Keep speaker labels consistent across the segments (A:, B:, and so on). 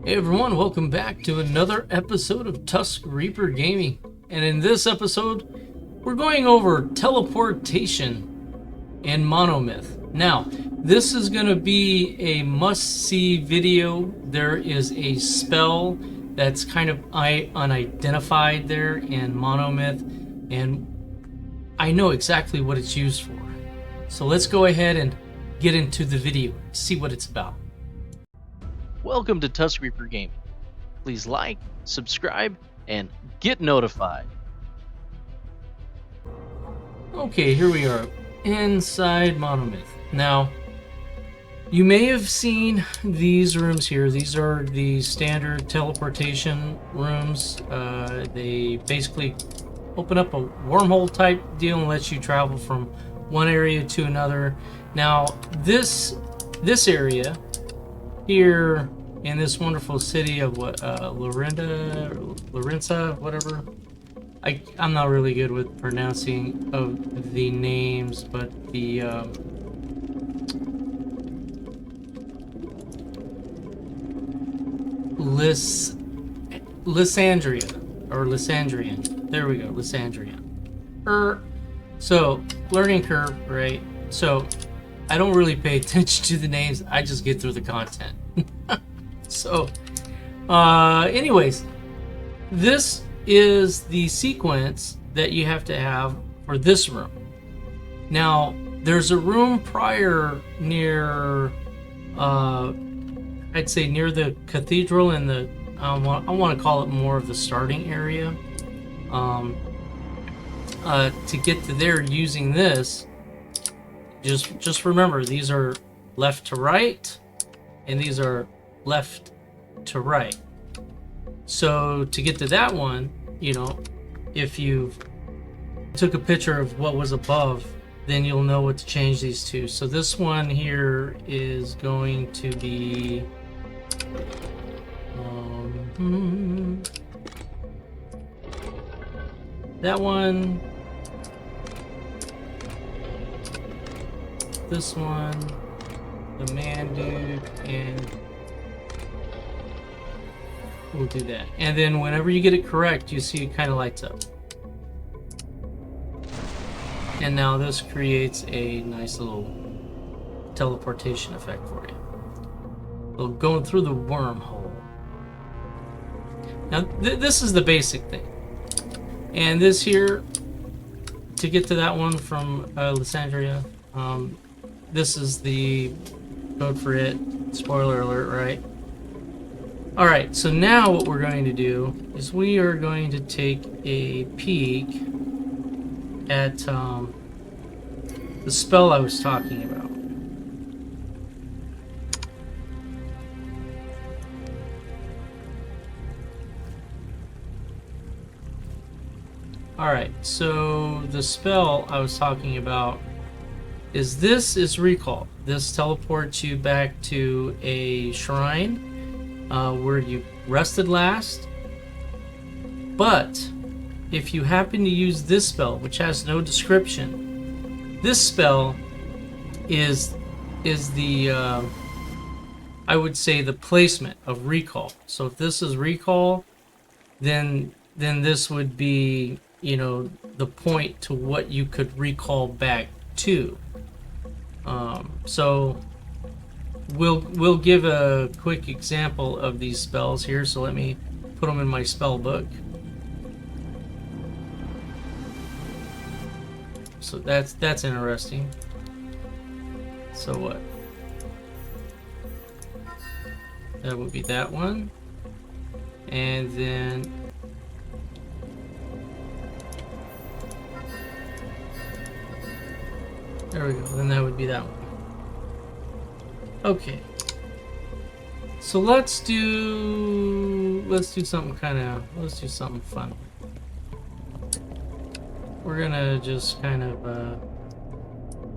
A: Hey everyone, welcome back to another episode of Tusk Reaper Gaming. And in this episode, we're going over teleportation in Monomyth. Now, this is going to be a must-see video. There is a spell that's kind of unidentified there in Monomyth, and I know exactly what it's used for. So let's go ahead and get into the video, see what it's about.
B: Welcome to Tusk Reaper Gaming. Please like, subscribe, and get notified.
A: Okay, here we are inside Monomyth. Now, you may have seen these rooms here. These are the standard teleportation rooms. They basically open up a wormhole type deal and lets you travel from one area to another. Now, this area here in this wonderful city of Lorenza, whatever. I'm not really good with pronouncing of the names, but the Lysandria or Lysandrian. There we go, Lysandria. So learning curve, right? So I don't really pay attention to the names. I just get through the content. So, anyways, this is the sequence that you have to have for this room. Now, there's a room prior near, I'd say near the cathedral and the, I want to call it more of the starting area. To get to there using this, just remember, these are left to right, and these are left to right. So to get to that one, you know, if you took a picture of what was above, then you'll know what to change these to. So this one here is going to be that one, this one, the man dude, and we'll do that. And then whenever you get it correct, you see it kind of lights up. And now this creates a nice little teleportation effect for you. So going through the wormhole. Now this is the basic thing. And this here, to get to that one from Lysandria, this is the code for it. Spoiler alert, right? Alright, so now what we're going to do is we are going to take a peek at the spell I was talking about. Alright, so the spell I was talking about is recall. This teleports you back to a shrine where you rested last. But if you happen to use this spell, which has no description, this spell is the I would say the placement of recall. So if this is recall, then this would be, you know, the point to what you could recall back to. So we'll give a quick example of these spells here. So let me put them in my spell book. So that's interesting. So what? That would be that one. And then there we go. Then that would be that one. Okay. So let's do something let's do something fun. We're gonna just kind of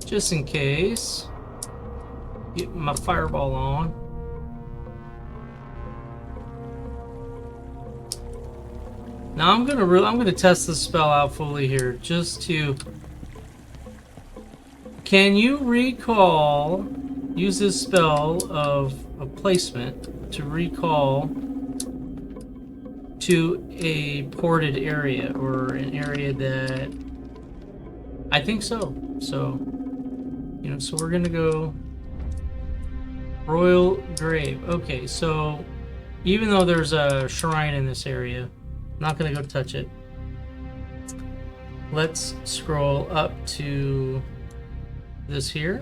A: just in case, get my fireball on. Now I'm gonna test this spell out fully here, just to. Can you recall? Use this spell of a placement to recall to a ported area, or an area that I think so. So, you know, so we're gonna go Royal Grave. Okay, so even though there's a shrine in this area, I'm not gonna go touch it. Let's scroll up to this here.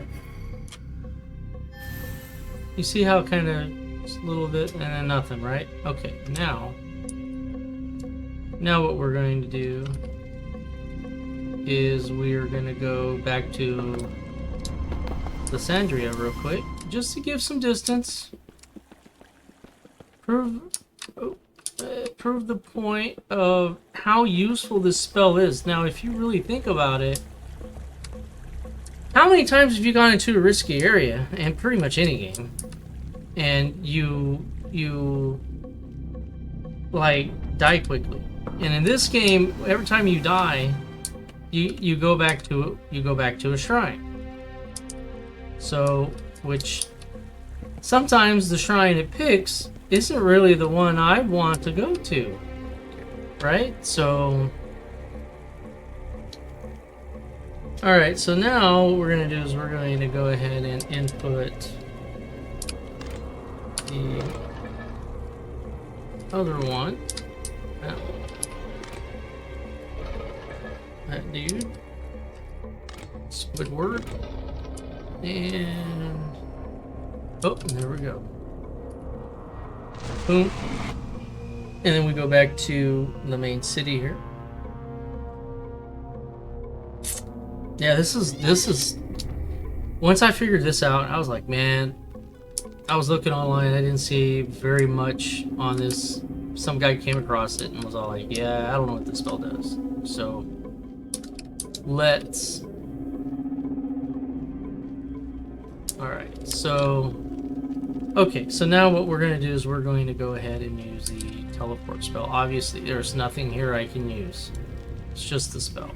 A: You see how kind of just a little bit and then nothing, right? Okay, now what we're going to do is we're going to go back to Lysandria real quick, just to give some distance. Prove the point of how useful this spell is. Now, if you really think about it, how many times have you gone into a risky area, and pretty much any game, and you like die quickly? And in this game, every time you die, you go back to a shrine. So, which sometimes the shrine it picks isn't really the one I want to go to, right? So, all right. So now what we're gonna do is we're going to go ahead and input the other one. That dude. Squidward. And oh, there we go. Boom. And then we go back to the main city here. Yeah, this is once I figured this out, I was like, man, I was looking online, I didn't see very much on this. Some guy came across it and was all like, yeah, I don't know what this spell does. So let's alright, so okay, so now what we're going to do is we're going to go ahead and use the teleport spell. Obviously, there's nothing here I can use. It's just the spell.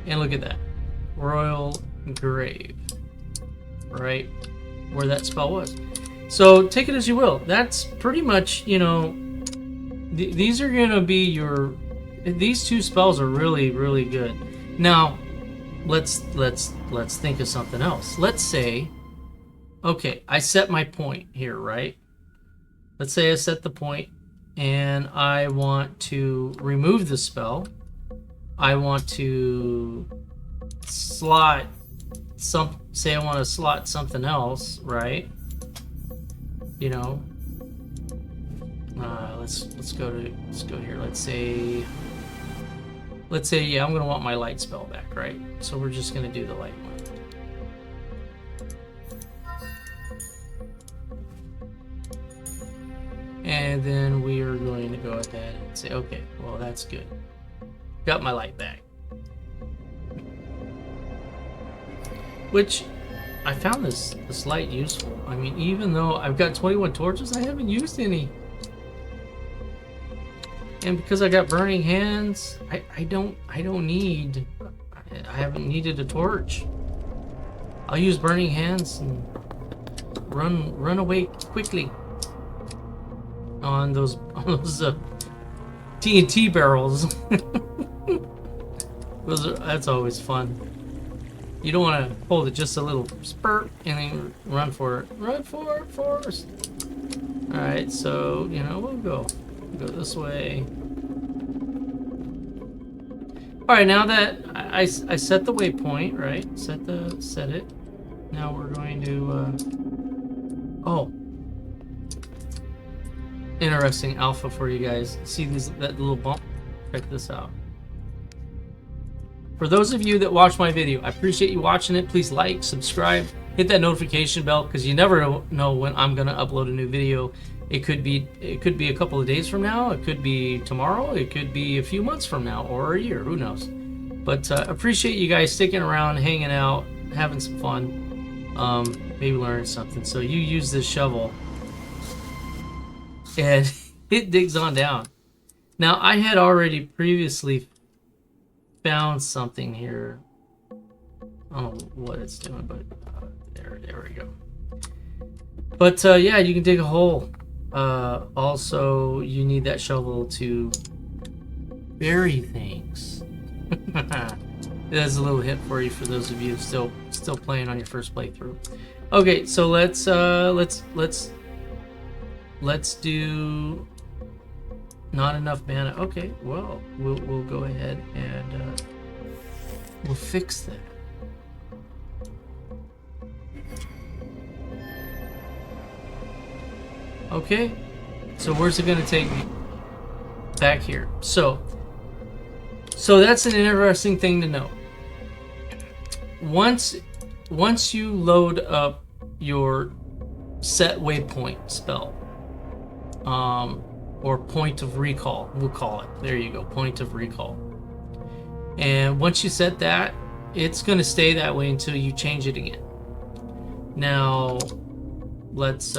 A: And look at that. Royal Grave. Right where that spell was. So take it as you will. That's pretty much, you know, these are going to be your... These two spells are really, really good. Now, let's think of something else. Let's say, okay, I set my point here, right? Let's say I set the point and I want to remove the spell. I want to slot say I want to slot something else, right? You know, let's go here. Let's say yeah, I'm gonna want my light spell back, right? So we're just gonna do the light one. And then we are going to go ahead and say, okay, well, that's good. Got my light back. Which, I found this light useful. I mean, even though I've got 21 torches, I haven't used any. And because I got burning hands, I haven't needed a torch. I'll use burning hands and run away quickly on those TNT barrels. That's always fun. You don't want to hold it just a little spurt and then run for it. Run for it first. All right, so you know we'll go this way. All right, now that I set the waypoint, right? Set it. Now we're going to. Oh, interesting alpha for you guys. See that little bump? Check this out. For those of you that watch my video, I appreciate you watching it. Please like, subscribe, hit that notification bell, because you never know when I'm gonna upload a new video. It could be a couple of days from now. It could be tomorrow. It could be a few months from now, or a year. Who knows? But appreciate you guys sticking around, hanging out, having some fun, maybe learning something. So you use this shovel, and it digs on down. Now I had already previously found something here. I don't know what it's doing, but there we go. But yeah, you can dig a hole. Also, you need that shovel to bury things. That's a little hint for you for those of you still playing on your first playthrough. Okay, so let's do not enough mana. Okay, well we'll go ahead and we'll fix that. Okay, so where's it gonna take me? Back here. So that's an interesting thing to know. Once you load up your set waypoint spell, or point of recall, we'll call it. There you go, point of recall. And once you set that, it's going to stay that way until you change it again. Now, let's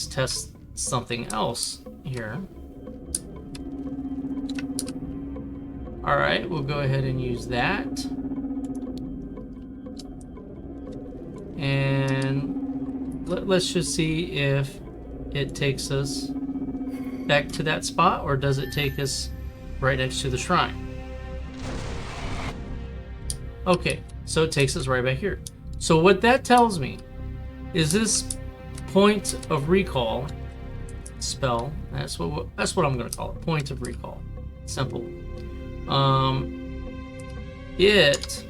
A: test something else here. All right, we'll go ahead and use that. And let's just see if it takes us back to that spot, or does it take us right next to the shrine? Okay, so it takes us right back here. So what that tells me is this point of recall spell, that's what I'm going to call it, point of recall. Simple. It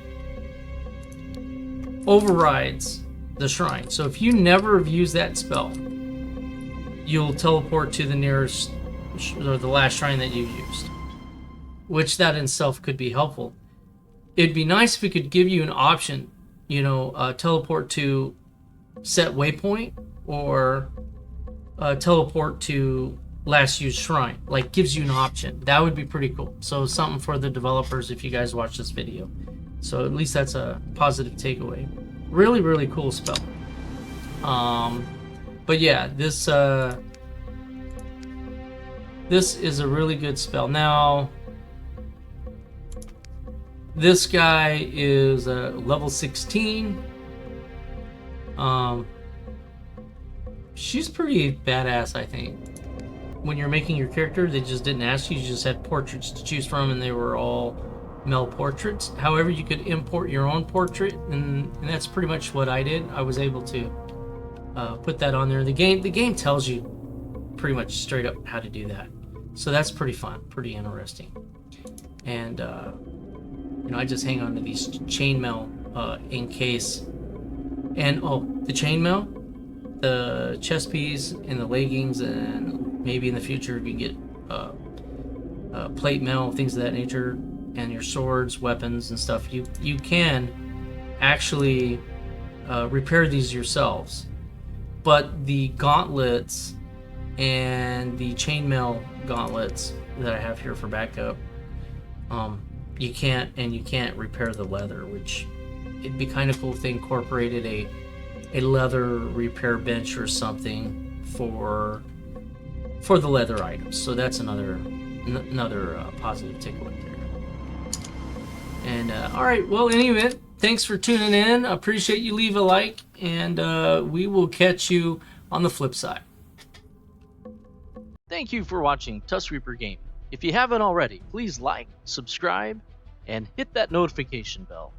A: overrides the shrine. So if you never have used that spell, you'll teleport to the nearest or the last shrine that you used, which that in itself could be helpful. It'd be nice if it could give you an option, teleport to set waypoint or teleport to last used shrine, like gives you an option. That would be pretty cool. So something for the developers if you guys watch this video. So at least that's a positive takeaway. Really, really cool spell. But yeah, this is a really good spell. Now, this guy is level 16. She's pretty badass, I think. When you're making your character, they just didn't ask you. You just had portraits to choose from, and they were all male portraits. However, you could import your own portrait, and that's pretty much what I did. I was able to put that on there. The game tells you pretty much straight up how to do that. So that's pretty fun, pretty interesting. And I just hang on to these chainmail in case. And the chainmail, the chest piece, and the leggings, and maybe in the future you get plate mail, things of that nature, and your swords, weapons, and stuff. You can actually repair these yourselves, but the gauntlets and the chainmail gauntlets that I have here for backup, you can't repair the leather, which it'd be kind of cool if they incorporated a leather repair bench or something for the leather items. So that's another positive takeaway there. And all right, well, anyway, thanks for tuning in. I appreciate you. Leave a like, and we will catch you on the flip side.
B: Thank you for watching Tusk Reaper Game. If you haven't already, please like, subscribe, and hit that notification bell.